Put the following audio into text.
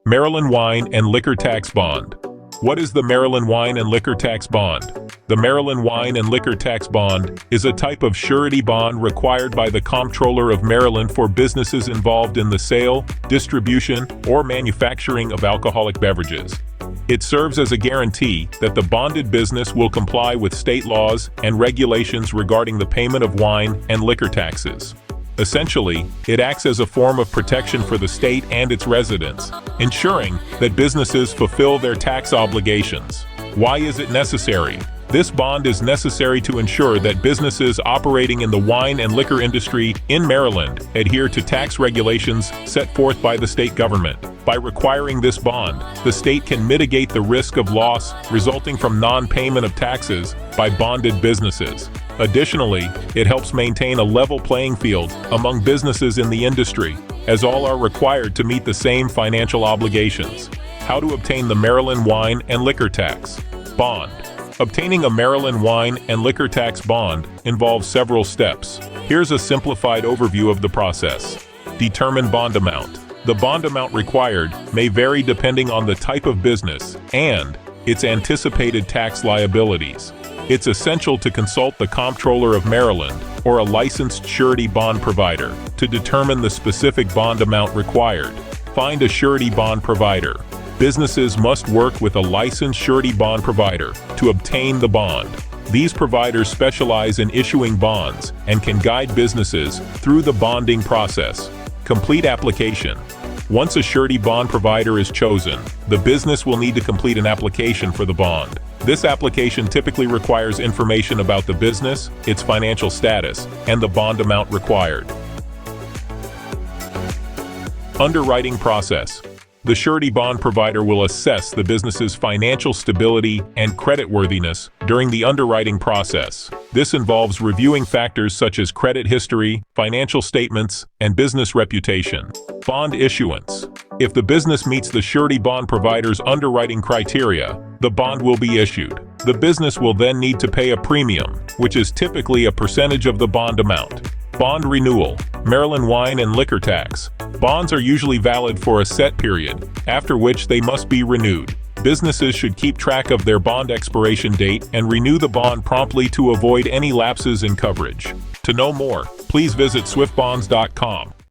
Maryland Wine and Liquor Tax Bond. What is the Maryland Wine and Liquor Tax Bond? The Maryland Wine and Liquor Tax Bond is a type of surety bond required by the Comptroller of Maryland for businesses involved in the sale, distribution, or manufacturing of alcoholic beverages. It serves as a guarantee that the bonded business will comply with state laws and regulations regarding the payment of wine and liquor taxes. Essentially, it acts as a form of protection for the state and its residents, ensuring that businesses fulfill their tax obligations. Why is it necessary? This bond is necessary to ensure that businesses operating in the wine and liquor industry in Maryland adhere to tax regulations set forth by the state government. By requiring this bond, the state can mitigate the risk of loss resulting from non-payment of taxes by bonded businesses. Additionally, it helps maintain a level playing field among businesses in the industry, as all are required to meet the same financial obligations. How to obtain the Maryland Wine and Liquor Tax Bond. Obtaining a Maryland Wine and Liquor Tax Bond involves several steps. Here's a simplified overview of the process. Determine bond amount. The bond amount required may vary depending on the type of business and its anticipated tax liabilities. It's essential to consult the Comptroller of Maryland or a licensed surety bond provider to determine the specific bond amount required. Find a surety bond provider. Businesses must work with a licensed surety bond provider to obtain the bond. These providers specialize in issuing bonds and can guide businesses through the bonding process. Complete application. Once a surety bond provider is chosen, the business will need to complete an application for the bond. This application typically requires information about the business, its financial status, and the bond amount required. Underwriting process. The surety bond provider will assess the business's financial stability and creditworthiness during the underwriting process. This involves reviewing factors such as credit history, financial statements, and business reputation. Bond issuance. If the business meets the surety bond provider's underwriting criteria, the bond will be issued. The business will then need to pay a premium, which is typically a percentage of the bond amount. Bond renewal. Maryland Wine and Liquor Tax. Bonds are usually valid for a set period, after which they must be renewed. Businesses should keep track of their bond expiration date and renew the bond promptly to avoid any lapses in coverage. To know more, please visit swiftbonds.com.